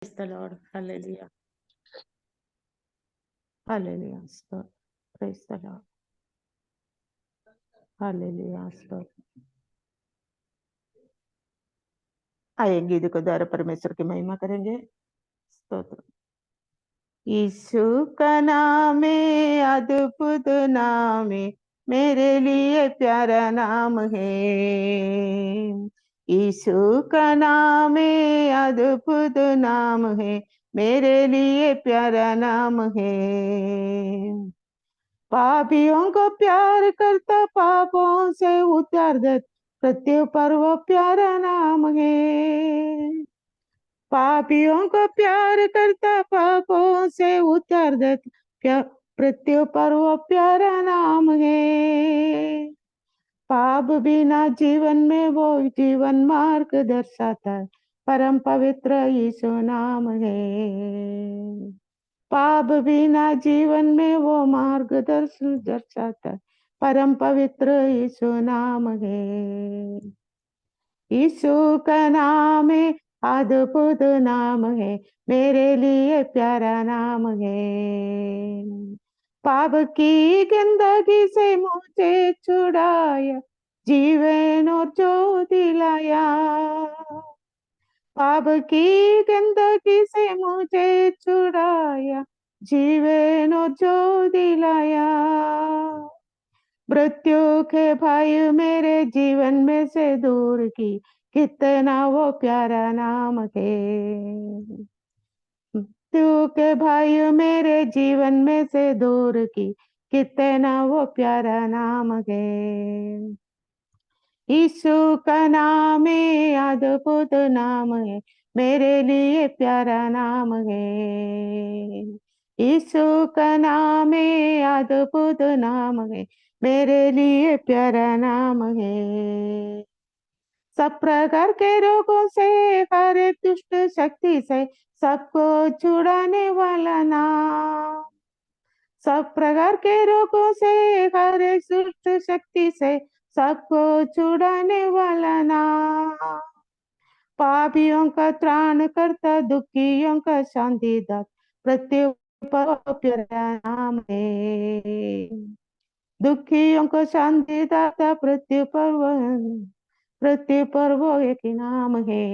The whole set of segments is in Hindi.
Praise the Lord. Hallelujah. Hallelujah. Stop. Praise the Lord. Hallelujah. Stop. आएंगे देखो द्वारा परमेश्वर की महिमा करेंगे। स्तोत्र। यीशु का नाम है, अद्भुत नाम है, मेरे लिए प्यारा नाम है। यीशु का नाम है, अद्भुत नाम है, मेरे लिए प्यारा नाम है। पापियों को प्यार करता, पापों से उतार दे, प्रत्येक पर्व प्यारा नाम है। पापियों को प्यार करता, पापों से उतार दे, प्रत्येक पर्व प्यारा नाम है। पाप बिना जीवन में वो जीवन मार्ग दर्शाता है, परम पवित्र यीशु नाम है। पाप बिना जीवन में वो मार्गदर्शन दर्शाता है, परम पवित्र यीशु नाम है। यीशु का नाम है, अद्भुत नाम है, मेरे लिए प्यारा नाम है। पाप की गंदगी से मुझे छुड़ाया, जीवन और जो दिलाया। पाप की गंदगी से मुझे छुड़ाया, जीवन और जो दिलाया। मृत्यु के भय मेरे जीवन में से दूर की, कितना वो प्यारा नाम है। मृत्यु के भय मेरे जीवन में से दूर की, कितना वो प्यारा नाम है। यीशु का नाम है, अद्भुत नाम है, मेरे लिए प्यारा नाम है। यीशु का नाम है, अद्भुत नाम है, मेरे लिए प्यारा नाम है। सब प्रकार के रोगों से, हर एक दुष्ट शक्ति से, सबको छुड़ाने वाला नाम। सब प्रकार के रोगों से, हर एक दुष्ट शक्ति से, सबको छुड़ाने वाला नाम। पापियों का त्राण करता, दुखियों का शांति दाता, प्रत्येक प्यारा नाम है। दुखियों को शांति दाता, प्रत्येक पर्व एक ही नाम है।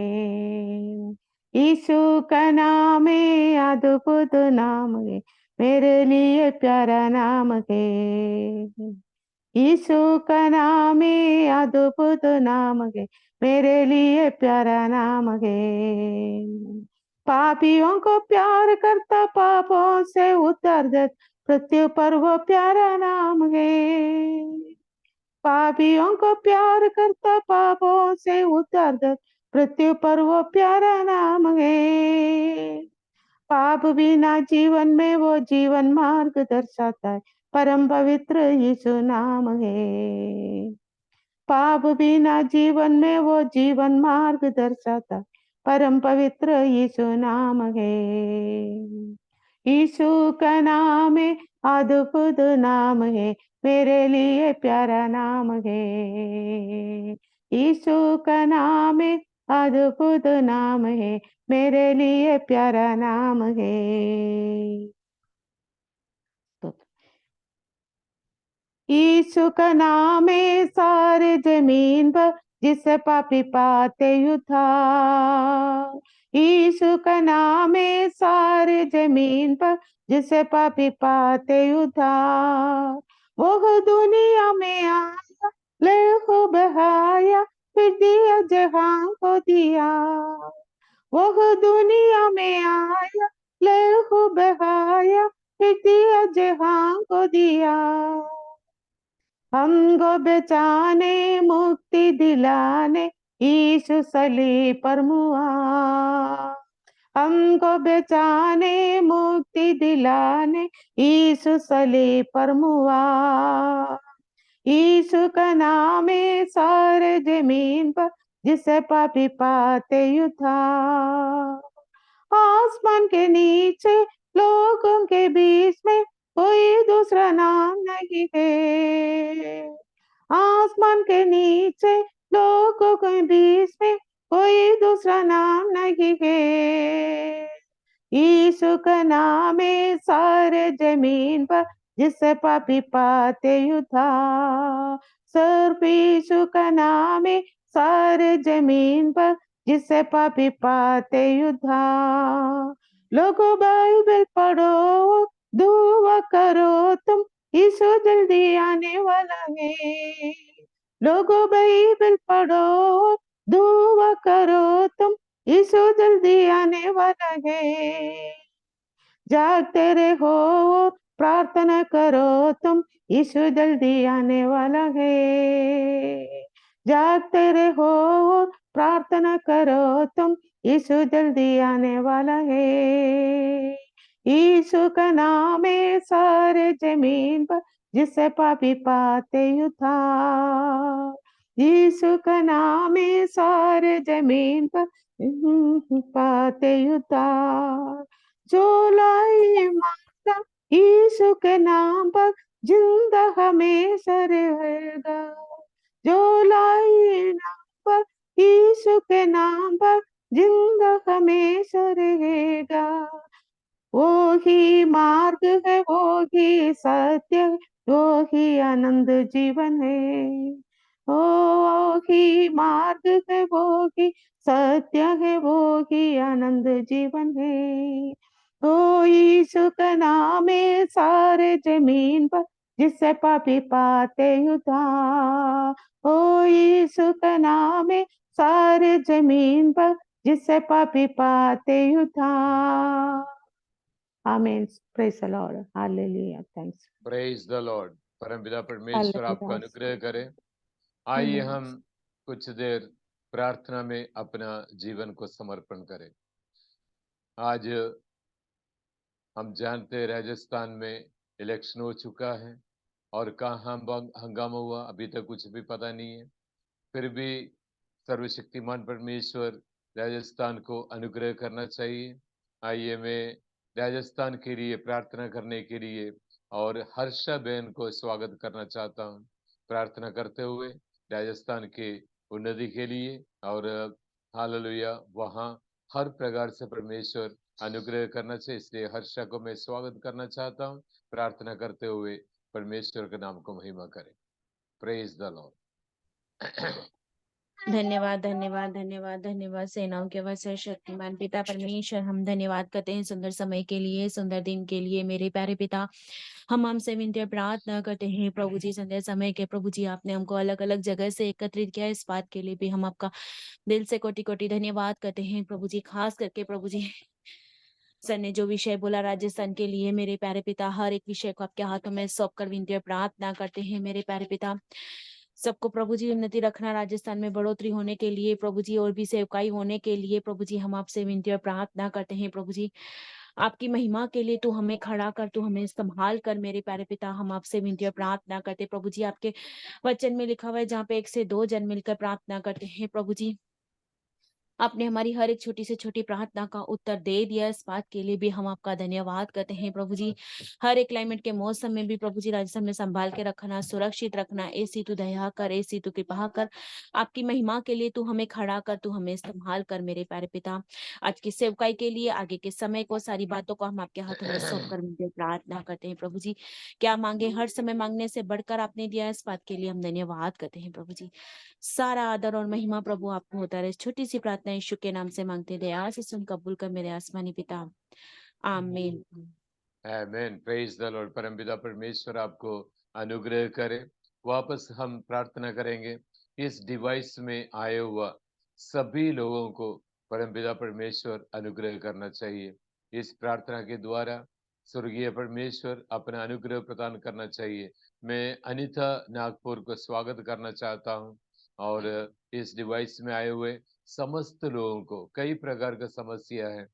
यीशु का नाम है, अद्भुत नाम है, मेरे लिए प्यारा नाम है। यीशु का नाम है, अद्भुत नाम है, मेरे लिए प्यारा नाम है। पापियों को प्यार करता, पापों से उतार दे, प्रत्येक पर्व प्यारा नाम है। पापियों को प्यार करता, पापों से उतार दे, प्रत्येक पर्व प्यारा नाम है। पाप बिना जीवन में वो जीवन मार्ग दर्शाता है, परम पवित्र यीशु नाम है। पाप बिना जीवन में वो जीवन मार्ग दर्शाता, परम पवित्र यीशु नाम है। यीशु का नाम है, अद्भुत नाम है, मेरे लिए प्यारा नाम है। यीशु का नाम है, अद्भुत नाम है, मेरे लिए प्यारा नाम है। यीशु का नाम है सारे जमीन पर, जिसे पापी पाते उद्धार। यीशु का नाम है सारे जमीन पर, जिसे पापी पाते उद्धार। वो दुनिया में आया, लहू बहाया, फिर दिया जहां को दिया। वो दुनिया में आया, लहू बहाया, फिर दिया जहां को दिया। हमको बचाने, मुक्ति दिलाने, यीशु सलीब पर मुआ। हमको बचाने, मुक्ति दिलाने, यीशु सलीब पर मुआ। यीशु का नाम है सारे जमीन पर, जिसे पापी पाते उद्धार। आसमान के नीचे, लोगों के बीच में, कोई दूसरा नाम नहीं है। आसमान के नीचे, लोगों के बीच में, कोई दूसरा नाम नहीं है। यीशु का नाम है सारे जमीन पर, जिससे पापी पाते उद्धार। सिर्फ यीशु का नाम है सारे जमीन पर, जिससे पापी पाते उद्धार। लोगों बाइबल पढ़ो, दुआ करो तुम, यीशु जल्दी आने वाला है। लोगों बाइबल पढ़ो, दुआ करो तुम, यीशु जल्दी आने वाला है। जागते रहो, प्रार्थना करो तुम, यीशु जल्दी आने वाला है। जागते रहो, प्रार्थना करो तुम, यीशु जल्दी आने वाला है। यीशु का नाम है सारे जमीन पर, जिससे पापी पाते उद्धार। यीशु का नाम है सारे जमीन पर, पाते उद्धार। जो लाए माता यीशु के नाम पर, जिंदा हमेशा रहेगा। जो लाए नाम पर यीशु के नाम पर, जिंदा हमेशा रहेगा। वो ही मार्ग है, वो ही सत्य है, वो ही आनंद जीवन है। वो ही मार्ग है, वो ही सत्य है, वो ही आनंद जीवन है। ओ यीशु का नाम है सारे जमीन पर, जिससे पापी पाते उद्धार। ओ यीशु का नाम है सारे जमीन पर, जिससे पापी पाते उद्धार। आमीन। Praise the Lord, hallelujah, thanks. Praise the lord. परमपिता परमेश्वर आपका हालेलुया। अनुग्रह करे। आइए हम कुछ देर प्रार्थना में अपना जीवन को समर्पण करें। आज हम जानते हैं राजस्थान में इलेक्शन हो चुका है और कहाँ हंगामा हुआ अभी तक कुछ भी पता नहीं है। फिर भी सर्वशक्तिमान परमेश्वर राजस्थान को अनुग्रह करना चाहिए। आइए मैं राजस्थान के लिए प्रार्थना करने के लिए और हर्षा बहन को स्वागत करना चाहता हूँ, प्रार्थना करते हुए राजस्थान के उन्नति के लिए। और हालेलुया, वहाँ हर प्रकार से परमेश्वर अनुग्रह करना चाहिए, इसलिए हर्षा को मैं स्वागत करना चाहता हूँ। प्रार्थना करते हुए परमेश्वर के नाम को महिमा करें। Praise the Lord. धन्यवाद धन्यवाद धन्यवाद धन्यवाद सेनाओं के वह शक्तिमान पिता परमेश्वर, हम धन्यवाद करते हैं सुंदर समय के लिए, सुंदर दिन के लिए। मेरे प्यारे पिता, हम हमसे विनती प्रार्थना करते हैं प्रभु जी, संध्या समय के प्रभु जी आपने हमको अलग अलग जगह से एकत्रित किया, इस बात के लिए भी हम आपका दिल से कोटि कोटि धन्यवाद करते हैं प्रभु जी। खास करके प्रभु जी सर ने जो विषय बोला राजस्थान के लिए, मेरे प्यारे पिता, हर एक विषय को आपके हाथों में सौंप कर विनती प्रार्थना करते हैं मेरे प्यारे पिता। सबको प्रभु जी उन्नति रखना, राजस्थान में बढ़ोतरी होने के लिए प्रभु जी, और भी सेवकाई होने के लिए प्रभु जी हम आपसे विनती और प्रार्थना करते हैं प्रभु जी। आपकी महिमा के लिए तू हमें खड़ा कर, तू हमें संभाल कर मेरे प्यारे पिता। हम आपसे विनती और प्रार्थना करते प्रभु जी, आपके वचन में लिखा हुआ है जहाँ पे 1 से 2 जन मिलकर प्रार्थना करते हैं प्रभु जी, आपने हमारी हर एक छोटी से छोटी प्रार्थना का उत्तर दे दिया। इस बात के लिए भी हम आपका धन्यवाद करते हैं प्रभु जी। हर एक क्लाइमेट के मौसम में भी प्रभु जी राजस्थान में संभाल के रखना, सुरक्षित रखना। ऐसी तू दया कर, ऐसी तू कृपा कर, आपकी महिमा के लिए तू हमें खड़ा कर, तू हमें संभाल कर मेरे प्यारे पिता। आज की सेवकाई के लिए, आगे के समय को, सारी बातों को हम आपके हाथों में सौंप कर मुझे प्रार्थना करते हैं प्रभु जी। क्या मांगे, हर समय मांगने से बढ़कर आपने दिया, इस बात के लिए हम धन्यवाद करते हैं प्रभु जी। सारा आदर और महिमा प्रभु आपको होता रहे। छोटी सी प्रार्थना यीशु के नाम से मांगते, दया से सुन कबूल कर मेरे आसमानी पिता, आमीन। आमीन। Praise the lord. परमपिता परमेश्वर आपको अनुग्रह करे। वापस हम प्रार्थना करेंगे, इस डिवाइस में आए हुआ सभी लोगों को परमपिता परमेश्वर अनुग्रह करना चाहिए। इस प्रार्थना के द्वारा स्वर्गीय परमेश्वर अपना अनुग्रह प्रदान करना चाहिए। मैं अनीता नागपुर को स्वागत करना चाहता हूं, और इस डिवाइस में आए हुए समस्त लोगों को, कई प्रकार का समस्या है,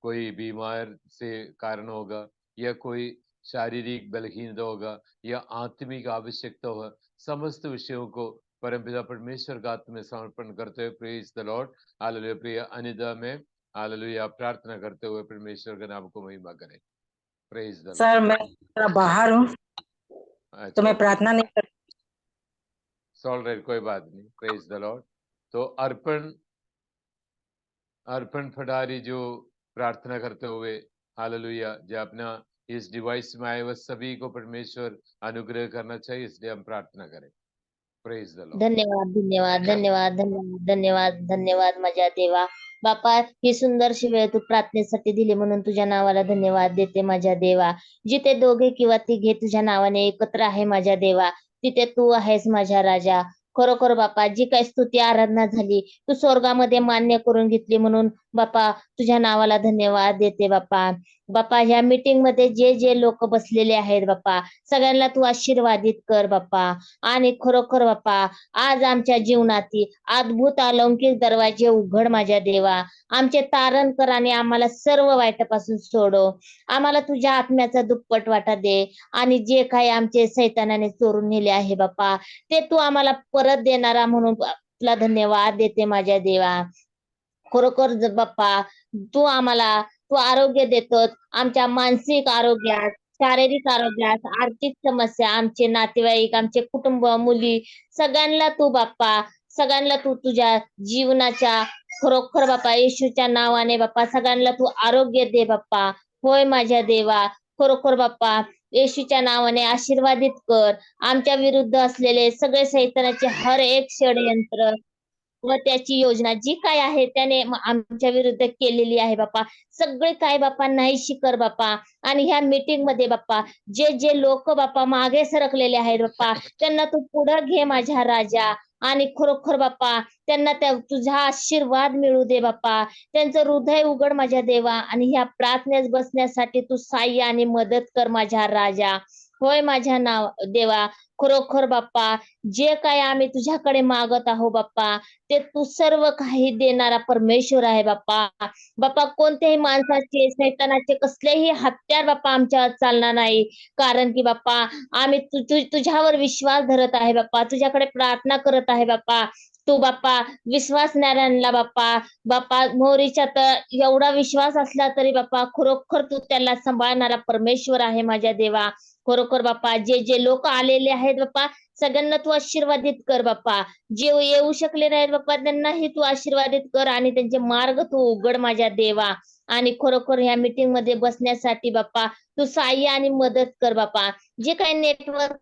कोई बीमार से कारण होगा, या कोई शारीरिक बलहीनता होगा, या आत्मिक आवश्यकता होगा, समस्त विषयों को परमपिता परमेश्वर का हाथ में समर्पण करते हुए प्रेज द लॉर्ड। हालेलुया। प्रिय अनिता में हालेलुया प्रार्थना करते हुए परमेश्वर के नाम को महिमा करें। Praise the Lord. सर मैं थोड़ा बाहर हूँ तो मैं प्रार्थना नहीं कर। ऑलराइट, कोई बात नहीं। Praise the Lord. तो अर्पण फटारी जो प्रार्थना करते हुए हालेलुया, जो अपना इस डिवाइस में आए हुए सभी को परमेश्वर अनुग्रह करना चाहिए, इसलिए हम प्रार्थना करें। Praise the Lord. धन्यवाद धन्यवाद धन्यवाद धन्यवाद धन्यवाद धन्यवाद माझ्या देवा. बापा, ही सुंदरशी वेळ तू प्रार्थनेसाठी दिली म्हणून तुझ्या नावाला धन्यवाद देते माझ्या देवा. जिथे दोघे किंवा तिघे तुझ्या नावाने एकत्र आहे माझ्या देवा, तिथे तू आहेस माझ्या राजा. खरोखर बापा, जी काही स्तुती आराधना झाली तू स्वर्गामध्ये मान्य करून घेतली म्हणून बापा तुझ्या नावाला धन्यवाद देते बापा. बापा, ह्या मीटिंग मध्ये जे जे लोक बसलेले आहेत बापा, सगळ्यांना तू आशीर्वादित कर बापा. आणि खरोखर बापा, आज आमच्या जीवनातील अद्भुत अलौकिक दरवाजे उघड माझ्या देवा. आमचे तारण कर आणि आम्हाला सर्व वाईटापासून सोडव. आम्हाला तुझ्या आत्म्याचा दुप्पट वाटा दे आणि जे काही आमचे सैतानाने चोरून नेले आहे बापा, ते तू आम्हाला परत देणारा म्हणून तुला धन्यवाद देते माझ्या देवा. खरोखर बाप्पा, तू आरोग्य देतोस आमच्या मानसिक आरोग्यात, शारीरिक आरोग्यात, आर्थिक समस्या, आमचे नातेवाईक, आमचे कुटुंब, मुली, सगळ्यांना तू बाप्पा, सगळ्यांना तू तुझ्या जीवनाच्या खरोखर बाप्पा येशूच्या नावाने बाप्पा सगळ्यांना तू आरोग्य दे बाप्पा. होय माझ्या देवा, खरोखर बाप्पा येशूच्या नावाने आशीर्वादित कर. आमच्या विरुद्ध असलेले सगळे सैतानाचे हर एक षडयंत्र व त्याची योजना जी काय आहे त्याने आमच्या विरुद्ध केलेली आहे बाप्पा, सगळे काय बाप्पा नाहीशी कर बाप्पा. आणि ह्या मीटिंग मध्ये बाप्पा जे जे लोक बाप्पा मागे सरकलेले आहेत बाप्पा, त्यांना तू पुढे घे माझ्या राजा. आणि खरोखर बाप्पा त्यांना तुझा आशीर्वाद मिळू दे बाप्पा. त्यांचं हृदय उघड माझ्या देवा आणि ह्या प्रार्थनेस बसण्यासाठी तू सहाय्य आणि मदत कर माझ्या राजा. होय माझ्या देवा, खरोखर बाप्पा जे काय आम्ही तुझ्याकडे मागत आहो बाप्पा, ते तू सर्व काही देणारा परमेश्वर आहे बाप्पा. बाप्पा, कोणत्याही माणसाचे सैतानाचे कसलेही हत्यार बाप्पा आमच्यावर चालणार नाही. कारण की बाप्पा आम्ही तुझ्यावर विश्वास धरत आहे बाप्पा, तुझ्याकडे प्रार्थना करत आहे बाप्पा. तू बाप्पा विश्वासणाऱ्यांना बाप्पा मोरीच्या तर एवढा विश्वास असला तरी बाप्पा खरोखर तू त्याला सांभाळणारा परमेश्वर आहे माझ्या देवा. खरोखर बाप्पा जे जे लोक आलेले आहेत बाप्पा, सगळ्यांना तू आशीर्वादित कर बाप्पा. जे येऊ शकले नाहीत बाप्पा, त्यांनाही तू आशीर्वादित कर आणि त्यांचे मार्ग तू उघड माझ्या देवा. आणि खरोखर ह्या मीटिंग मध्ये बसण्यासाठी बाप्पा तू सहाय्य आणि मदत कर बाप्पा. जे काही नेटवर्क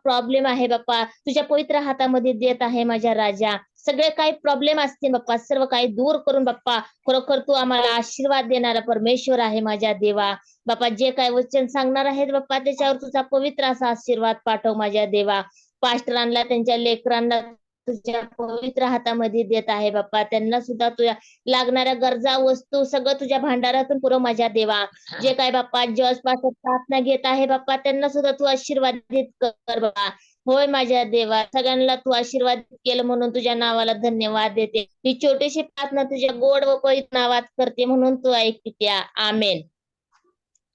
प्रॉब्लेम आहे बाप्पा, तुझ्या पवित्र हातामध्ये देत आहे माझ्या राजा. सगळे काही प्रॉब्लेम असतील बाप्पा, सर्व काही दूर करून बाप्पा खरोखर तू आम्हाला आशीर्वाद देणारा परमेश्वर आहे माझ्या देवा. बाप्पा जे काय वचन सांगणार आहेत बाप्पा, त्याच्यावर तुझा पवित्र असा आशीर्वाद पाठव माझ्या देवा. पास्टरांना, त्यांच्या लेकरांना तुझ्या पवित्र हातामध्ये देत आहे बाप्पा. त्यांना सुद्धा तुझ्या लागणाऱ्या गरजा, वस्तू सगळं तुझ्या भांडारातून पुरव माझ्या देवा. जे काय बाप्पा जज पासून प्रार्थना घेत आहे बाप्पा, त्यांना सुद्धा तू आशीर्वादित कर बाबा. होय माझ्या देवा, सगळ्यांना तू आशीर्वाद केलं म्हणून तुझ्या नावाला धन्यवाद देते. ही छोटीशी प्रार्थना तुझ्या गोड व पवित्र नावात करते म्हणून तू ऐकते. Amen.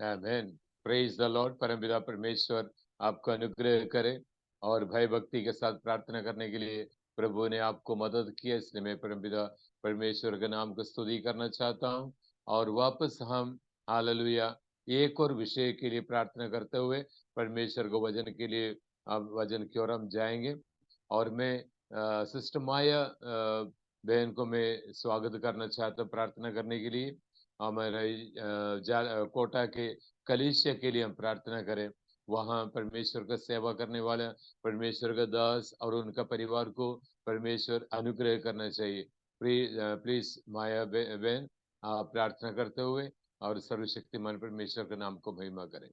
Amen. Praise the lord. परमपिता परमेश्वर आपको अनुग्रह करे और भय भक्ति के साथ प्रार्थना करने के लिए प्रभु ने आपको मदद की है, इसलिए मैं परमपिता परमेश्वर के नाम को स्तुति करना चाहता हूँ। और वापस हम हालेलुया एक और विषय के लिए प्रार्थना करते हुए परमेश्वर को वचन के लिए वचन की ओर हम जाएंगे। और मैं सिस्टर माया बहन को मैं स्वागत करना चाहता हूँ प्रार्थना करने के लिए। हमारे कोटा के कलीसिया के लिए हम प्रार्थना करें। वहाँ परमेश्वर का सेवा करने वाला परमेश्वर का दास और उनका परिवार को परमेश्वर अनुग्रह करना चाहिए। प्लीज माया बहन आप प्रार्थना करते हुए और सर्वशक्तिमान परमेश्वर के नाम को महिमा करें।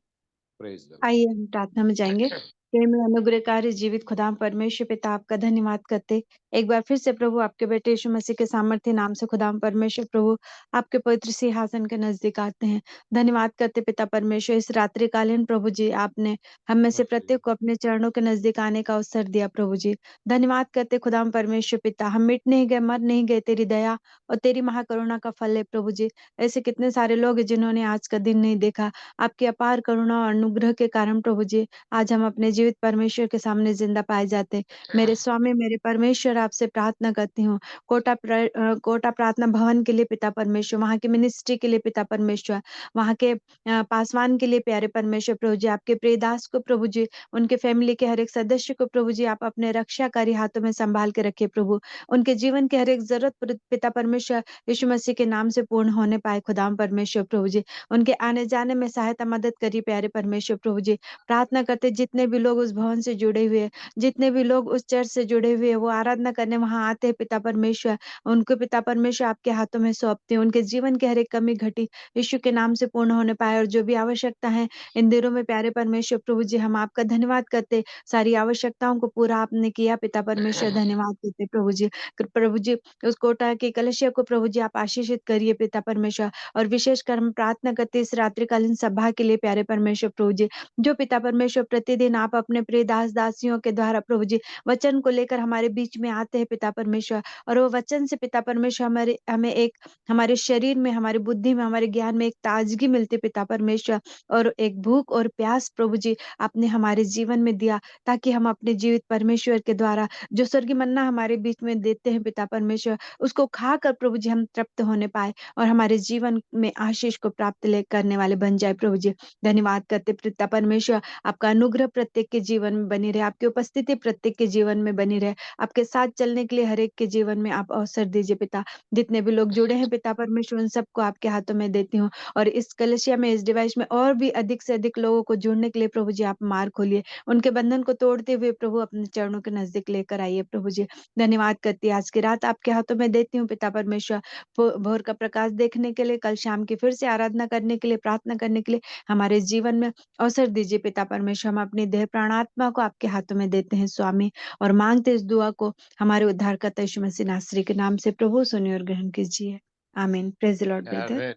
प्रेज द आइए हम प्रार्थना में जाएंगे। प्रेम और अनुग्रहकारी जीवित खुदा परमेश्वर पिता आपका धन्यवाद करते एक बार फिर से प्रभु आपके बेटे यीशु मसीह के सामर्थ्य नाम से खुदा परमेश्वर प्रभु आपके पवित्र सिंहासन के नजदीक आते हैं। धन्यवाद करते पिता परमेश्वर, इस रात्रिकालीन प्रभु जी आपने हम में से प्रत्येक को अपने चरणों के नजदीक आने का अवसर दिया प्रभु जी। धन्यवाद करते खुदा परमेश्वर पिता, हम मिट नहीं गए, मर नहीं गए, तेरी दया और तेरी महाकरुणा का फल है प्रभु जी। ऐसे कितने सारे लोग हैं जिन्होंने आज का दिन नहीं देखा, आपकी अपार करुणा और अनुग्रह के कारण प्रभु जी आज हम अपने जीवित परमेश्वर के सामने जिंदा पाए जाते हैं। मेरे स्वामी, मेरे परमेश्वर, आपसे प्रार्थना करती हूँ कोटा प्रार्थना भवन के लिए पिता परमेश्वर, वहाँ की मिनिस्ट्री के लिए पिता परमेश्वर, वहाँ के पासवान के लिए प्यारे परमेश्वर प्रभु जी, आपके प्रियदास को प्रभु जी, उनके फैमिली के हर एक सदस्य को प्रभु जी आप अपने रक्षाकारी हाथों में संभाल के रखिए प्रभु। उनके जीवन के हर एक जरूरत पिता परमेश्वर यीशु मसीह के नाम से पूर्ण होने पाए खुदाम परमेश्वर प्रभु जी। उनके आने जाने में सहायता मदद करिए प्यारे परमेश्वर प्रभु जी। प्रार्थना करते जितने भी लोग उस भवन से जुड़े हुए, जितने भी लोग उस चर्च से जुड़े हुए, वो आराधना करने वहां आते हैं पिता परमेश्वर, उनको पिता परमेश्वर आपके हाथों में सौंपते हैं। उनके जीवन की हर एक कमी घटी यीशु के नाम से पूर्ण होने पाए, और जो भी आवश्यकता है इन दिनों में प्यारे परमेश्वर प्रभु जी, हम आपका धन्यवाद करते, सारी आवश्यकताओं को पूरा आपने किया पिता परमेश्वर, धन्यवाद करते प्रभु जी। प्रभु जी उस कोटा की कलशा को प्रभु जी आप आशीषित करिए पिता परमेश्वर, और विशेषकर हम प्रार्थना करते इस रात्रिकालीन सभा के लिए प्यारे परमेश्वर प्रभु जी, जो पिता परमेश्वर प्रतिदिन आप अपने प्रिय दास दासियों के द्वारा प्रभु जी वचन को लेकर हमारे बीच में आते हैं पिता परमेश्वर, और वो वचन से पिता परमेश्वर हमें एक हमारे शरीर में, हमारी बुद्धि में, हमारे ज्ञान में एक ताजगी मिलती पिता परमेश्वर, और एक भूख और प्यास प्रभु जी आपने हमारे जीवन में दिया, ताकि हम अपने जीवित परमेश्वर के द्वारा जो स्वर्गीय मन्ना हमारे बीच में देते हैं पिता परमेश्वर, उसको खाकर प्रभु जी हम तृप्त होने पाए और हमारे जीवन में आशीष को प्राप्त ले करने वाले बन जाए प्रभु जी। धन्यवाद करते पिता परमेश्वर, आपका अनुग्रह प्रत्येक के जीवन में बनी रहे, आपकी उपस्थिति प्रत्येक के जीवन में बनी रहे, आपके साथ चलने के लिए हर एक के जीवन में आप अवसर दीजिए पिता। जितने भी लोग जुड़े हैं पिता परमेश्वर, उन सबको आपके हाथों में देती हूँ, और इस कलशिया में, इस डिवाइस में और भी अधिक से अधिक लोगों को जुड़ने के लिए प्रभु जी आप मार्ग खोलिए, उनके बंधन को तोड़ते हुए प्रभु अपने चरणों के नजदीक लेकर आइए प्रभु जी। धन्यवाद करती है, आज की रात आपके हाथों में देती हूँ पिता परमेश्वर, भोर का प्रकाश देखने के लिए, कल शाम की फिर से आराधना करने के लिए, प्रार्थना करने के लिए हमारे जीवन में अवसर दीजिए पिता परमेश्वर। हम अपनी देह प्राणात्मा को आपके हाथों में देते हैं स्वामी, और मांगते इस दुआ को हमारे उद्धारकर्ता यीशु मसीह नासरी के नाम से प्रभु सुनिए और ग्रहण कीजिए, आमीन। Praise the Lord brother. Amen.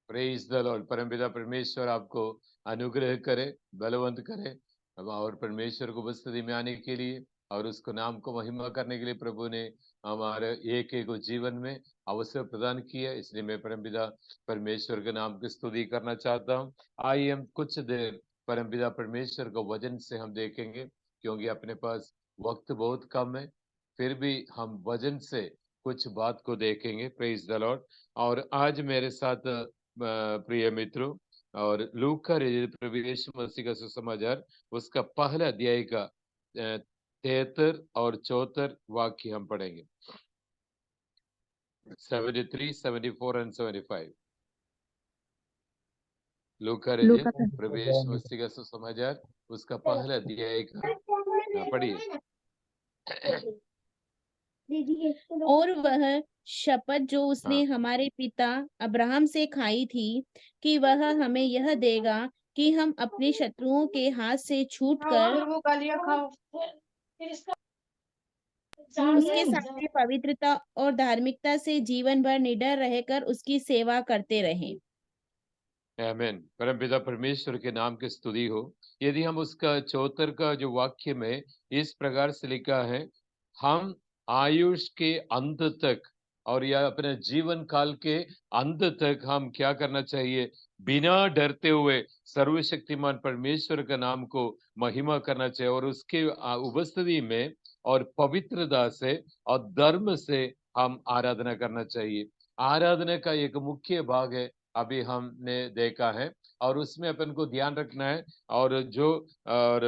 Praise the lord. परमपिता परमेश्वर आपको अनुग्रह करे, बलवंत करे, और परमेश्वर को उपस्थिति में आने के लिए और उसको नाम को महिमा करने के लिए प्रभु ने हमारे एक एक जीवन में अवसर प्रदान किया, इसलिए मैं परमपिता परमेश्वर के नाम की स्तुति करना चाहता हूँ। आइए हम कुछ देर परमपिता परमेश्वर को वचन से हम देखेंगे, क्योंकि अपने पास वक्त बहुत कम है, फिर भी हम वचन से कुछ बात को देखेंगे। Praise the Lord. और आज मेरे साथ प्रिय मित्रों, और लूका प्रभु यीशु मसीह का सुसमाचार उसका पहला अध्याय का 73 और 74 वाक्य हम पढ़ेंगे, 73, 74 एंड 75। लूका प्रभु यीशु मसीह का सुसमाचार उसका पहला अध्याय का पढ़िए। और वह शपथ जो उसने हमारे पिता अब्राहम से खाई थी कि वह हमें यह देगा कि हम अपने शत्रुओं के हाथ से छूटकर उसके सामने पवित्रता और धार्मिकता से जीवन भर निडर रहकर उसकी सेवा करते रहें। आमीन। परमपिता परमेश्वर के नाम की स्तुति हो। यदि हम उसका 74 का जो वाक्य में इस प्रकार से लिखा है, हम आयुष के अंत तक और या अपने जीवन काल के अंत तक हम क्या करना चाहिए, बिना डरते हुए सर्वशक्तिमान परमेश्वर का नाम को महिमा करना चाहिए, और उसके उपस्थिति में और पवित्रता से और धर्म से हम आराधना करना चाहिए। आराधना का एक मुख्य भाग है, अभी हमने देखा है, और उसमें अपन को ध्यान रखना है। और जो और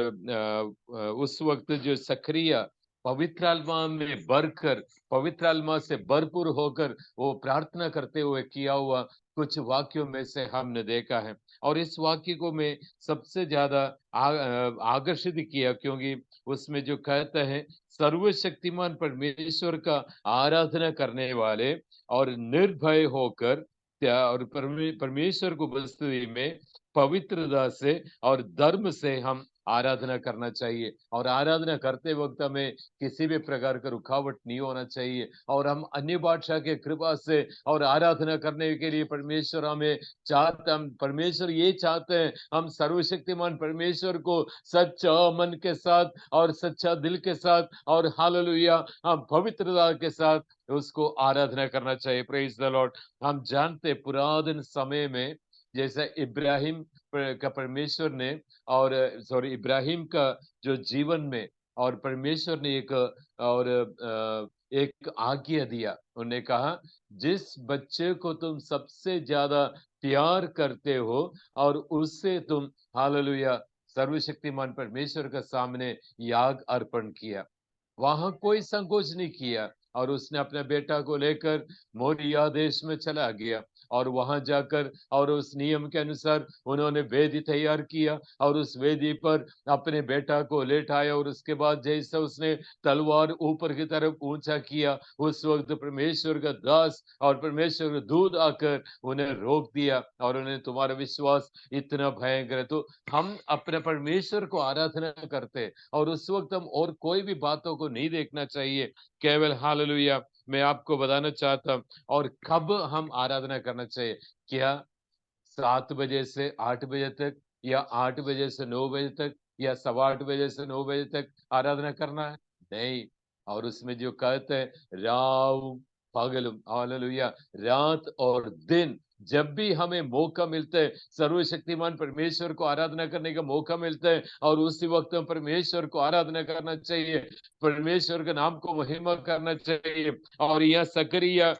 उस वक्त जो सक्रिय पवित्र आत्मा में भरकर, पवित्र आत्मा से भरपूर होकर वो प्रार्थना करते हुए किया हुआ कुछ वाक्यों में से हमने देखा है। और इस वाक्य को मैं सबसे ज्यादा आकर्षित किया, क्योंकि उसमें जो कहता है, सर्वशक्तिमान परमेश्वर का आराधना करने वाले और निर्भय होकर और परमेश्वर को उपस्थिति में पवित्रता से और धर्म से हम आराधना करना चाहिए। और आराधना करते वक्त हमें किसी भी प्रकार का रुकावट नहीं होना चाहिए, और हम अन्य भाषा के कृपा से और आराधना करने के लिए परमेश्वर हमें परमेश्वर ये चाहते हैं, हम सर्वशक्तिमान परमेश्वर को सच्चा मन के साथ और सच्चा दिल के साथ और हालेलुया हम पवित्रता के साथ उसको आराधना करना चाहिए। Praise the Lord. हम जानते पुरातन समय में जैसा इब्राहिम का परमेश्वर ने और इब्राहिम का जो जीवन में और परमेश्वर ने एक आज्ञा दिया। उन्होंने कहा, जिस बच्चे को तुम सबसे ज्यादा प्यार करते हो और उससे तुम हालेलुया सर्वशक्तिमान परमेश्वर के सामने याग अर्पण किया। वहां कोई संकोच नहीं किया और उसने अपने बेटा को लेकर मोरिया देश में चला गया और वहां जाकर और उस नियम के अनुसार उन्होंने वेदी तैयार किया और उस वेदी पर अपने बेटा को लेटाया और उसके बाद जैसे उसने तलवार ऊपर की तरफ ऊंचा किया, उस वक्त परमेश्वर का दास और परमेश्वर का दूत आकर उन्हें रोक दिया और उन्हें, तुम्हारा विश्वास इतना भयंकर है। तो हम अपने परमेश्वर को आराधना करते हैं और उस वक्त हम और कोई भी बातों को नहीं देखना चाहिए, केवल हालेलुया मैं आपको बताना चाहता हूं। और कब हम आराधना करना चाहिए? क्या 7 बजे से 8 बजे तक या 8 बजे से 9 बजे तक या 8:15 बजे से 9 बजे तक आराधना करना है? नहीं। और उसमें जो कहते हैं राव पगलुम, हालेलुया, रात और दिन, जब भी हमें मौका मिलता है सर्वशक्तिमान परमेश्वर को आराधना करने का मौका मिलता है और उसी वक्त हम परमेश्वर को आराधना करना चाहिए, परमेश्वर के नाम को महिमा करना चाहिए। और यह सकरिया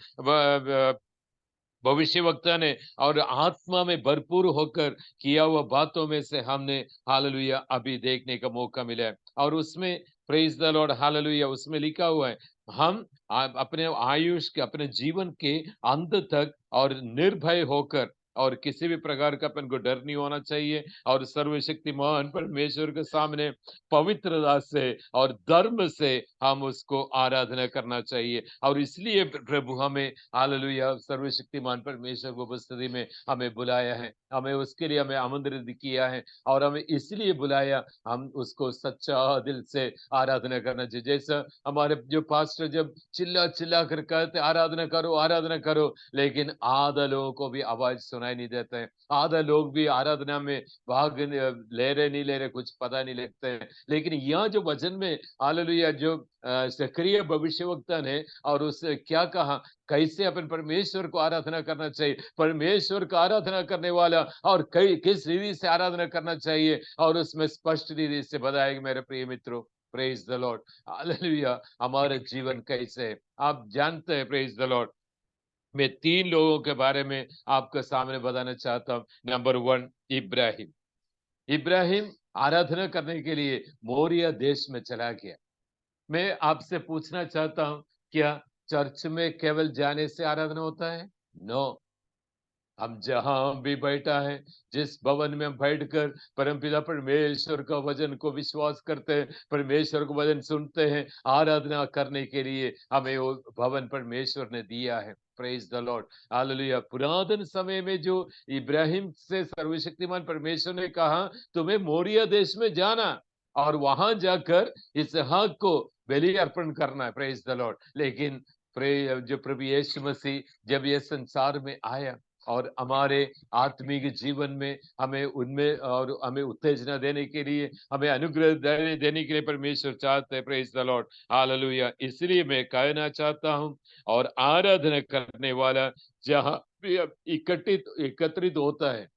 भविष्यवक्ता ने और आत्मा में भरपूर होकर किया हुआ बातों में से हमने हालेलुया अभी देखने का मौका मिला है। और उसमें प्रेज द लॉर्ड हालेलुया उसमें लिखा हुआ है, हम अपने आयुष के, अपने जीवन के अंत तक और निर्भय होकर, और किसी भी प्रकार का अपन को डर नहीं होना चाहिए और सर्वशक्तिमान परमेश्वर के सामने पवित्रता से और धर्म से हम उसको आराधना करना चाहिए। और इसलिए प्रभु हमें हालेलुया सर्वशक्तिमान परमेश्वर की उपस्थिति में हमें बुलाया है, हमें उसके लिए हमें आमंत्रित किया है और हमें इसलिए बुलाया, हम उसको सच्चा दिल से आराधना करना चाहिए। जैसा हमारे जो पास्टर जब चिल्ला चिल्ला कर कहते आराधना करो, लेकिन आधा लोगों को भी आवाज सुनाई नहीं देता है, आधा लोग भी आराधना में भाग ले रहे नहीं ले रहे कुछ पता नहीं लगता है। लेकिन यहाँ जो वचन में हालेलुया जो सक्रिय भविष्यवक्ता ने और उससे क्या कहा, कैसे अपन परमेश्वर को आराधना करना चाहिए, परमेश्वर का आराधना करने वाला और कई किस रीति से आराधना करना चाहिए, और उसमें स्पष्ट रीति से बताएगा मेरे प्रिय मित्रों। Praise the Lord hallelujah. हमारा जीवन कैसे है आप जानते हैं। Praise the Lord. मैं 3 लोगों के बारे में आपके सामने बताना चाहता हूं। नंबर 1 इब्राहिम। इब्राहिम आराधना करने के लिए मोरिया देश में चला गया। मैं आपसे पूछना चाहता हूं, क्या चर्च में केवल जाने से आराधना होता है? नो। हम जहां भी बैठा है, जिस भवन में हम बैठकर परमपिता परमेश्वर का वचन को विश्वास करते हैं, परमेश्वर को वचन सुनते हैं, आराधना करने के लिए हमें वो भवन परमेश्वर ने दिया है। Praise the Lord hallelujah. पुरातन समय में जो इब्राहिम से सर्वशक्तिमान परमेश्वर ने कहा तुम्हें मोरिया देश में जाना और वहां जाकर इसहाक को बलि अर्पण करना है। Praise the Lord. लेकिन जो प्रभु यीशु मसीह जब ये संसार में आया और हमारे आत्मिक जीवन में हमें उनमें और हमें उत्तेजना देने के लिए, हमें अनुग्रह देने के लिए परमेश्वर चाहते हैं। Praise the Lord hallelujah. इसलिए मैं कहना चाहता हूं, और आराधना करने वाला जहां भी एकत्रित होता है,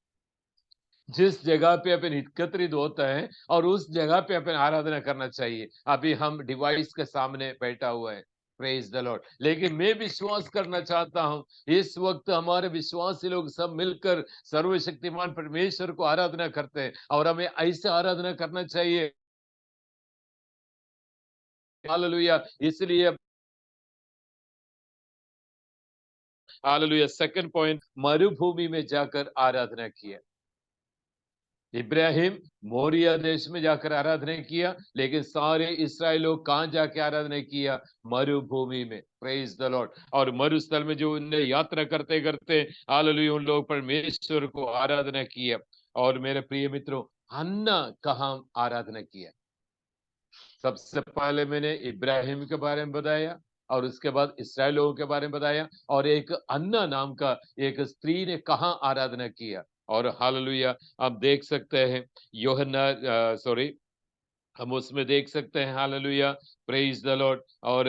जिस जगह पे अपन एकत्रित होता है और उस जगह पे अपन आराधना करना चाहिए। अभी हम डिवाइस के सामने बैठा हुआ है। Praise the Lord. लेकिन मैं विश्वास करना चाहता हूं, इस वक्त हमारे विश्वासी लोग सब मिलकर सर्वशक्तिमान परमेश्वर को आराधना करते हैं और हमें ऐसे आराधना करना चाहिए। हालेलुया। इसलिए हालेलुया सेकंड पॉइंट, मरुभूमि में जाकर आराधना किया। इब्राहिम मोरिया देश में जाकर आराधना किया, लेकिन सारे इस्राएल लोग कहां जाके आराधना किया? मरुभूमि में। Praise the Lord. और मरुस्थल में जो उन्हें यात्रा करते करते हालेलुया उन लोग परमेश्वर को आराधना किया। और मेरे प्रिय मित्रों, हन्ना कहां आराधना किया? सबसे पहले मैंने इब्राहिम के बारे में बताया और उसके बाद इस्राएल लोगों के बारे में बताया, और एक अन्ना नाम का एक स्त्री ने कहां आराधना किया। और हालेलुया आप देख सकते हैं यूहन्ना हम उसमें देख सकते हैं, हालेलुया, प्रेज द लॉर्ड। और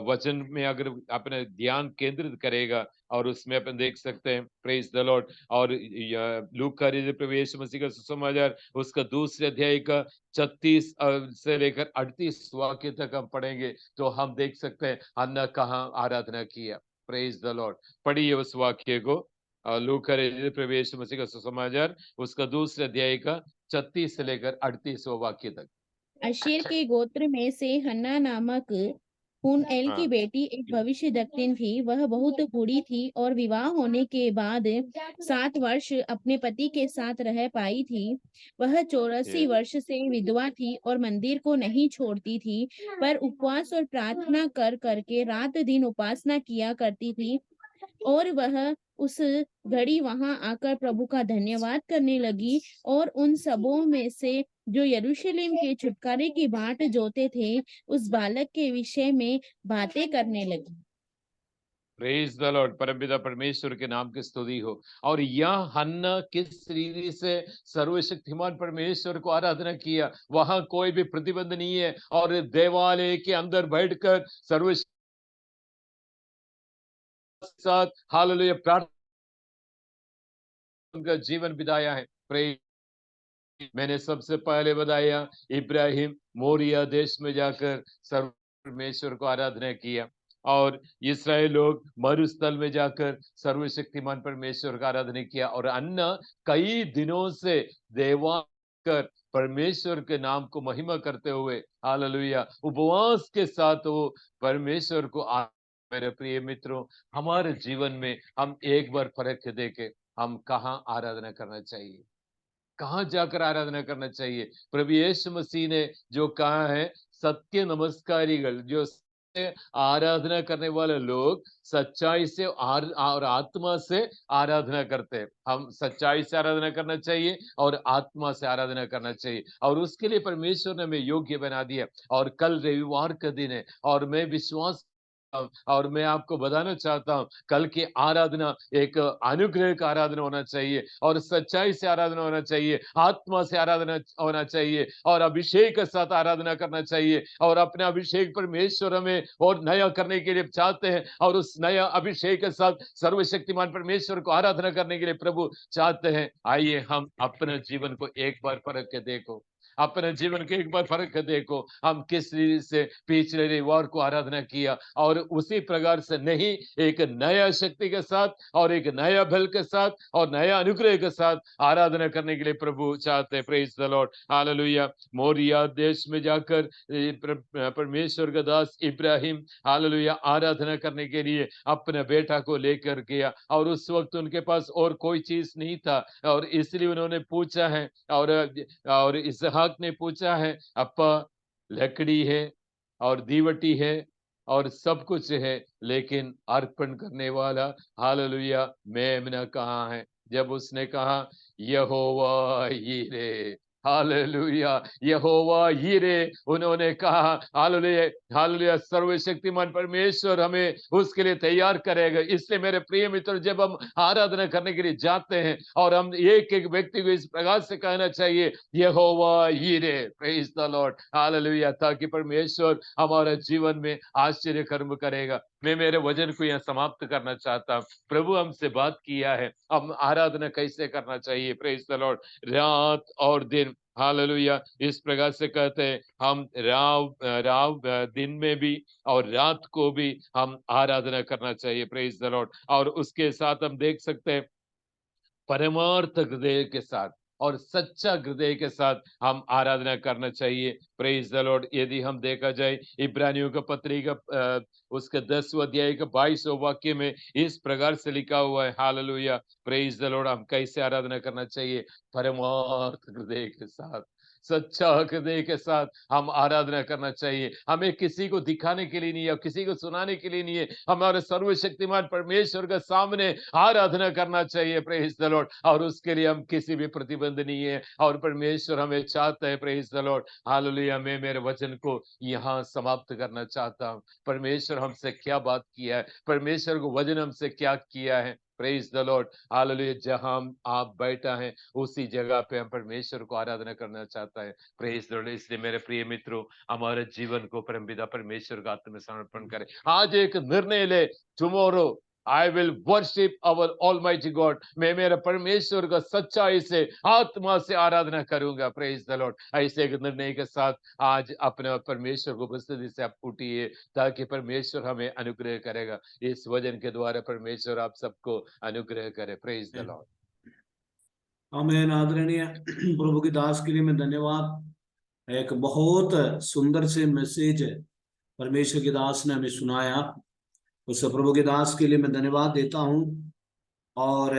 वचन में अगर अपने ध्यान केंद्रित करेगा और उसमें अपन देख सकते हैं, प्रेज द लॉर्ड। और लूका प्रभु यीशु मसीह का सुसमाचार उसका दूसरे अध्याय का 36 से लेकर 38 वाक्य तक हम पढ़ेंगे तो हम देख सकते हैं हन्ना कहाँ आराधना किया। Praise the Lord. पढ़िए उस वाक्य को, लूका प्रभु यीशु मसीह का सुसमाचार उसका दूसरे अध्याय का 36 से लेकर 38 वाक्य तक। अशेर के गोत्र में से हन्ना नामक हुनएल की हाँ, बेटी एक भविष्य दक्षिण थी। वह बहुत बूढ़ी थी और विवाह होने के बाद 7 वर्ष अपने पति के साथ रह पाई थी। वह 84 ये वर्ष से विधवा थी और मंदिर को नहीं छोड़ती थी, पर उपवास और प्रार्थना कर करके रात दिन उपासना किया करती थी। और वह उस घड़ी वहां आकर प्रभु का धन्यवाद करने लगी और उन सबों में से जो यरूशलेम के छुटकारे की बाट जोते थे उस बालक के विषय में बातें करने लगी। Praise the lord. परमपिता परमेश्वर के नाम की स्तुति हो। और यह हन्ना किस रीति से सर्वशक्तिमान परमेश्वर को आराधना किया, वहां कोई भी प्रतिबंध नहीं है। और देवालय के अंदर बैठकर सर्वशक्ति साथ हालेलुया प्रार्थना का जीवन बिताया है। प्रेज। मैंने सबसे पहले बताया इब्राहिम मोरिया देश में जाकर सर्व परमेश्वर को आराधना किया और इसराइल लोग मरुस्थल में जाकर सर्वशक्तिमान परमेश्वर का आराधना किया। और अन्ना कई दिनों से देवा कर परमेश्वर के नाम को महिमा करते हुए हालेलुया उपवास के साथ वो परमेश्वर को मेरे प्रिय मित्रों, हमारे जीवन में हम एक बार फर्क देखे, हम कहाँ आराधना करना चाहिए, कहाँ जाकर आराधना करना चाहिए। प्रभु यीशु मसीह ने जो कहा है, सत्य नमस्कारिகள், जो आराधना करने वाले लोग सच्चाई से और आत्मा से आराधना करते हैं। हम सच्चाई से आराधना करना चाहिए और आत्मा से आराधना करना चाहिए और उसके लिए परमेश्वर ने हमें योग्य बना दिया। और कल रविवार का दिन है और मैं विश्वास और मैं आपको बताना चाहता हूं, कल की आराधना एक अनुग्रह का आराधना होना चाहिए और सच्चाई से आराधना होना चाहिए, आत्मा से आराधना होना चाहिए और अभिषेक के साथ आराधना करना चाहिए। और अपना अभिषेक परमेश्वर हमें और नया करने के लिए चाहते हैं और उस नया अभिषेक के साथ सर्वशक्तिमान परमेश्वर को आराधना करने के लिए प्रभु चाहते हैं। आइए हम अपने जीवन को एक बार परख के देखो, अपने जीवन के एक बार फर्क देखो, हम किस रीति से पिछले रविवार को आराधना किया और उसी प्रकार से नहीं, एक नया शक्ति के साथ और एक नया बल के साथ और नया अनुग्रह के साथ आराधना करने के लिए प्रभु चाहते हैं। Praise the Lord, hallelujah. Moriah देश में जाकर परमेश्वर का दास इब्राहिम हालेलुया आराधना करने के लिए अपने बेटा को लेकर गया और उस वक्त उनके पास और कोई चीज नहीं था और इसलिए उन्होंने पूछा है और इसहाक ने पूछा है, अप्पा लकड़ी है और दीवटी है और सब कुछ है, लेकिन अर्पण करने वाला हालेलुया मेमना कहाँ है? जब उसने कहा यहोवा यीरे, हालेलुया, यहोवा यीरे, उन्होंने कहा हालेलुया, हालेलुया, सर्वशक्तिमान परमेश्वर हमें उसके लिए तैयार करेगा। इसलिए मेरे प्रिय मित्र, जब हम आराधना करने के लिए जाते हैं और हम एक एक व्यक्ति को इस प्रकार से कहना चाहिए यहोवा यीरे, प्रेज द लॉर्ड, हालेलुया, ताकि परमेश्वर हमारे जीवन में आश्चर्य कर्म करेगा। मैं मेरे वचन को यहाँ समाप्त करना चाहता हूँ। प्रभु हमसे बात किया है, हम आराधना कैसे करना चाहिए। Praise the Lord. रात और दिन हालेलुया इस प्रकार से कहते हैं, हम राव दिन में भी और रात को भी हम आराधना करना चाहिए। Praise the Lord. और उसके साथ हम देख सकते हैं परमार्थ हृदय के साथ और सच्चा हृदय के साथ हम आराधना करना चाहिए। Praise the Lord. यदि हम देखा जाए इब्रानियों का पत्री का उसके 10वें अध्याय का 22वें वाक्य में इस प्रकार से लिखा हुआ है, हालेलुया, प्रेज द लॉर्ड। हम कैसे आराधना करना चाहिए? परमार्थ हृदय के साथ, सच्चा हृदय के साथ हम आराधना करना चाहिए। हमें किसी को दिखाने के लिए नहीं है, किसी को सुनाने के लिए नहीं है, हमारे सर्वशक्तिमान परमेश्वर के सामने आराधना करना चाहिए। Praise the Lord. और उसके लिए हम किसी भी प्रतिबंध नहीं है और परमेश्वर हमें चाहता है। Praise the Lord, hallelujah. मैं मेरे वचन को यहाँ समाप्त करना चाहता हूँ। परमेश्वर हमसे क्या बात किया है, परमेश्वर को वचन हमसे क्या किया है, प्रेज द लॉर्ड, हालेलुया। जहां आप बैठा है उसी जगह पे हम परमेश्वर को आराधना करना चाहता है। Praise the Lord. इसलिए मेरे प्रिय मित्रों, हमारे जीवन को परमपिता परमेश्वर का हाथ में समर्पण करें। आज एक निर्णय ले, tomorrow I will worship our almighty God. मैं मेरे परमेश्वर का सच्चाई से, आत्मा से आराधना करूंगा। Praise the Lord. ऐसे एक निर्णय के साथ आज अपने परमेश्वर को उपस्थिति से आप उठिए, ताकि परमेश्वर हमें अनुग्रह करेगा। इस वचन के द्वारा परमेश्वर आप सबको अनुग्रह करे। Praise the Lord. आमीन। आदरणीय प्रभु की दास के लिए मैं धन्यवाद। एक बहुत सुंदर से मैसेज परमेश्वर की दास ने हमें सुनाया, उस प्रभु के दास के लिए मैं धन्यवाद देता हूं। और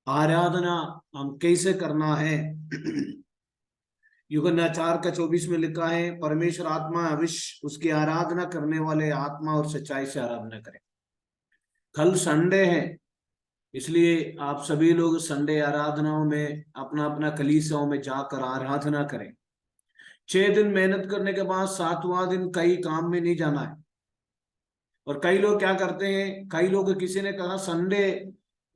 आराधना हम कैसे करना है, यूहन्ना 4:24 में लिखा है, परमेश्वर आत्मा अवश्य उसकी आराधना करने वाले आत्मा और सच्चाई से आराधना करें। कल संडे है, इसलिए आप सभी लोग संडे आराधनाओं में अपना अपना कलीसियाओं में जाकर आराधना करें। 6 दिन मेहनत करने के बाद 7वां दिन कई काम में नहीं जाना है। और कई लोग क्या करते हैं, कई लोग, किसी ने कहा संडे,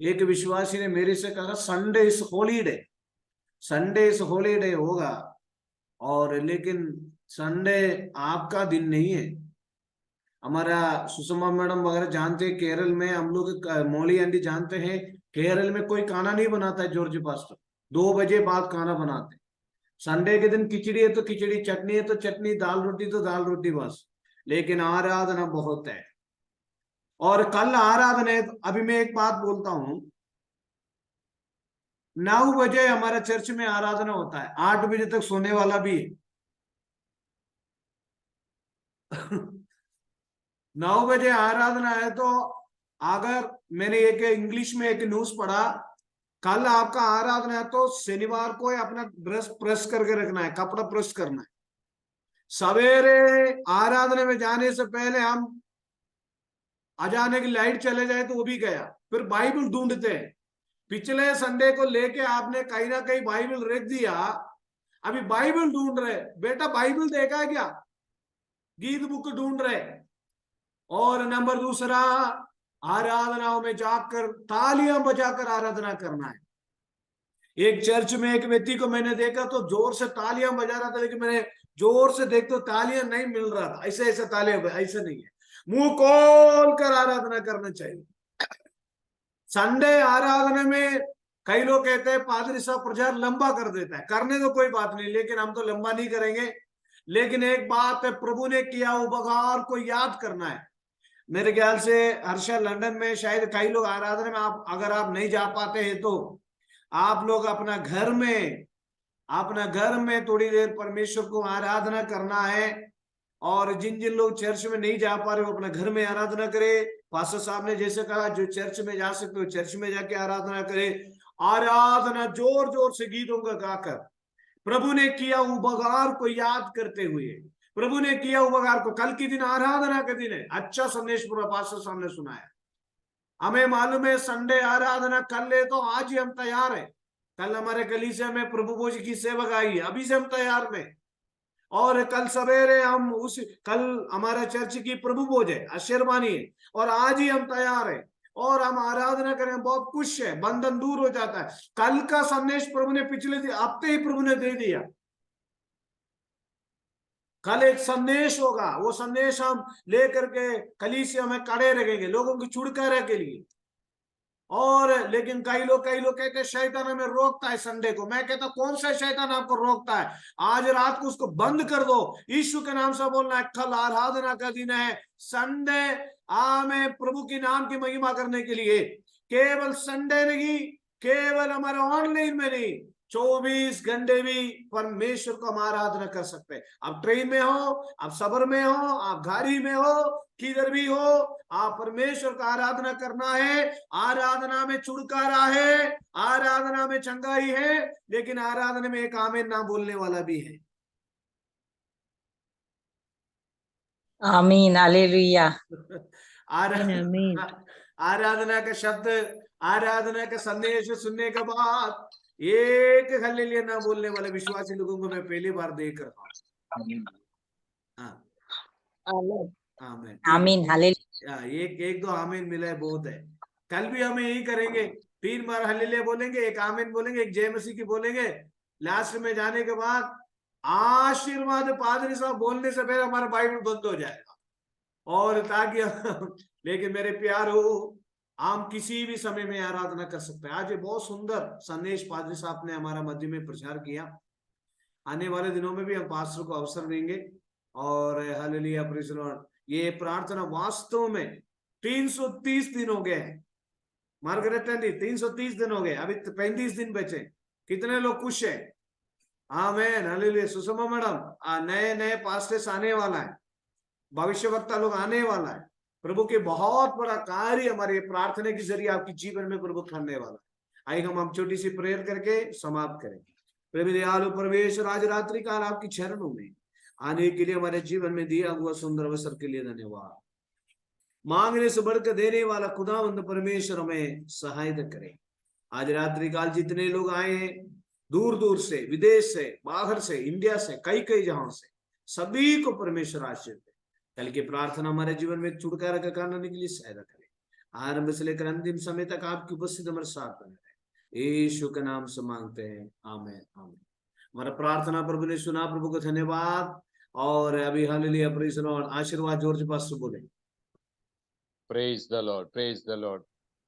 एक विश्वासी ने मेरे से कहा Sunday is holiday, Sunday is holiday होगा, और लेकिन संडे आपका दिन नहीं है। हमारा सुषमा मैडम वगैरह जानते हैं, केरल में हम लोग मौली आंटी जानते हैं, केरल में कोई खाना नहीं बनाता है। जॉर्ज पास्टर 2 बजे बाद खाना बनाते हैं। संडे के दिन खिचड़ी है तो खिचड़ी, चटनी है तो चटनी, दाल रोटी तो दाल रोटी, बस। लेकिन आराधना बहुत है। और कल आराधना है। अभी मैं एक बात बोलता हूं, 9 बजे हमारा चर्च में आराधना होता है, 8 बजे तक सोने वाला भी है। 9 बजे आराधना है, तो अगर मैंने एक इंग्लिश में एक न्यूज पढ़ा, कल आपका आराधना है तो शनिवार को अपना ड्रेस प्रेस करके रखना है, कपड़ा प्रेस करना है। सवेरे आराधना में जाने से पहले हम अजाने की लाइट चले जाए तो वो भी गया, फिर बाइबल ढूंढते हैं। पिछले संडे को लेके आपने कहीं ना कहीं बाइबल रख दिया, अभी बाइबल ढूंढ रहे। बेटा बाइबल देखा है क्या? गीत बुक ढूंढ रहे। और नंबर दूसरा, आराधनाओं में जाकर तालियां बजाकर आराधना करना है। एक चर्च में एक व्यक्ति को मैंने देखा तो जोर से तालियां बजा रहा था, लेकिन मैंने जोर से देख तो तालियां नहीं मिल रहा था। ऐसे ऐसे तालियां, ऐसे नहीं है, मुंह खोल कर आराधना करना चाहिए। संडे आराधना में कई लोग कहते हैं पादरी साहब प्रचार लंबा कर देता है। करने तो कोई बात नहीं, लेकिन हम तो लंबा नहीं करेंगे। लेकिन एक बात है, प्रभु ने किया उपकार को याद करना है। मेरे ख्याल से हर्षा लंदन में शायद कई लोग आराधना में, आप अगर आप नहीं जा पाते हैं तो आप लोग अपना घर में थोड़ी देर परमेश्वर को आराधना करना है। और जिन जिन लोग चर्च में नहीं जा पा रहे हो अपना घर में आराधना करे। पास्टर साहब ने जैसे कहा, जो चर्च में जा सकते हो चर्च में जाके आराधना करे। आराधना जोर जोर से गीतों का गाकर, प्रभु ने किया उपकार को याद करते हुए, प्रभु ने किया उपकार को। कल के दिन आराधना के दिन है, अच्छा संदेश पूरा पास्टर साहब ने सुनाया। हमें मालूम है संडे आराधना कर ले तो आज ही हम तैयार है। कल हमारे कलीसिया में प्रभु भोज की सेवक आई है, अभी से हम तैयार में। और कल सवेरे हम कल हमारा चर्च की प्रभु भोज है, आशीर्वाणी है, और आज ही हम तैयार है और हम आराधना करें। बहुत खुश है, बंधन दूर हो जाता है। कल का संदेश प्रभु ने पिछले हफ्ते ही प्रभु ने दे दिया। कल एक संदेश होगा, वो संदेश हम लेकर के कलीसिया में खड़े रहेंगे लोगों की छुटकारा के लिए। और लेकिन कई लोग कहते शैतान हमें रोकता है संडे को। मैं कहता कौन सा शैतान आपको रोकता है? आज रात को उसको बंद कर दो, यीशु के नाम से बोलना है। कल आराधना का दिन है, संडे हमें प्रभु के नाम की महिमा करने के लिए। केवल संडे नहीं, केवल हमारे ऑनलाइन में नहीं, 24 घंटे भी परमेश्वर को हम आराधना कर सकते हैं। आप ट्रेन में हो, आप सफर में हो, आप गाड़ी में हो, किधर भी हो, आप परमेश्वर का आराधना करना है। आराधना में छुटकारा है, आराधना में चंगाई है, लेकिन आराधना में एक आमीन ना बोलने वाला भी है। आमीन, हालेलुया। आराधना का शब्द, आराधना का संदेश सुनने के बाद एक हालेलुया ना बोलने वाले विश्वासी लोगों को मैं पहली बार देख रहा हूँ। आमीन, हालेलुया। एक दो आमीन मिला है, बहुत है। कल भी हम यही करेंगे, 3 बार हालेलुया बोलेंगे, एक आमीन बोलेंगे, एक जय मसीह की बोलेंगे। लास्ट में जाने के बाद आशीर्वाद पादरी साहब बोलने से पहले हमारा बाइबल बंद हो जाएगा, और ताकि लेकिन मेरे प्यारो, हम किसी भी समय में आराधना कर सकते हैं। आज ये बहुत सुंदर संदेश पादरी साहब ने हमारा मध्य में प्रचार किया। आने वाले दिनों में भी हम पास्टर को अवसर देंगे। और हालेलुया, प्रेज़ द लॉर्ड। ये प्रार्थना वास्तव में 330 दिन हो गए हैं। मार्गरेट आंटी, 330 दिन हो गए, अभी 35 दिन बचे। कितने लोग खुश है? आमीन, हालेलुया। सुषमा मैडम, नए नए पास्टर्स आने वाला है, भविष्यवक्ता लोग आने वाला है। प्रभु के बहुत बड़ा कार्य हमारे प्रार्थना के जरिए आपके जीवन में प्रभु करने वाला है। आइए हम छोटी सी प्रेयर करके समाप्त करेंगे। प्रभु दयालु परमेश्वर, आज रात्रि काल आपकी चरणों में आने के लिए हमारे जीवन में दिया हुआ सुंदर अवसर के लिए धन्यवाद। मांगने से बढ़कर देने वाला खुदावंद परमेश्वर हमें सहायता करे। आज रात्रि काल जितने लोग आए हैं, दूर दूर से, विदेश से, बाहर से, इंडिया से, कई कई जहां से, सभी को परमेश्वर आशीर्वाद दे। कल की प्रार्थना हमारे जीवन में छुटकारा का कारण होने के लिए सहायता करे। आरंभ से लेकर अंतिम समय तक आपकी उपस्थिति हमारे साथ बने रहे। यीशु के नाम से मांगते हैं, आमीन आमीन। हमारा प्रार्थना प्रभु ने सुना, प्रभु को धन्यवाद। और अभी हालेलुया, प्रेज़ द लॉर्ड। आशीर्वाद जॉर्ज पास्टर बोले। Praise the Lord, praise the Lord,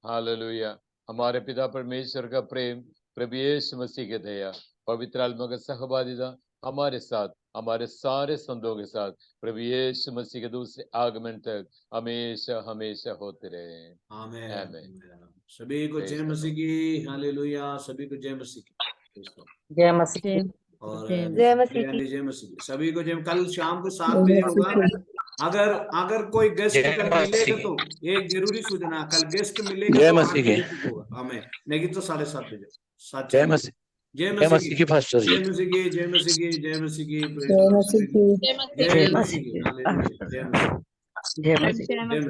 hallelujah. हमारे पिता परमेश्वर का प्रेम, प्रभु यीशु मसीह की दया, पवित्र आत्मा का सहभागिता हमारे साथ, हमारे सारे संतों के साथ, प्रभु यीशु मसीह के दूसरे आगमन तक हमेशा हमेशा होते रहे। आमीन आमीन। सभी को जय मसीह की, हालेलुया। सभी को जय मसीह की। जय मसीह जय की। और जय मसीह की। जय मसीह की। सभी को जय। कल शाम को 7 बजे होगा। अगर कोई गेस्ट कल मिलेगा तो एक जरूरी सूचना, कल गेस्ट मिलेगा जय तो 8 मसीह की। बजे तक होगा। हमें नहीं तो 7:30 बजे। जय मसीह, जय जय मसीह मसीह की फास्टर जी। जय मसीह की, जय मसीह की, जय मसीह की, जय मसीह की। जय मसीह की, हालेलुया, जय मसीह, जय मसीह जय मसीह।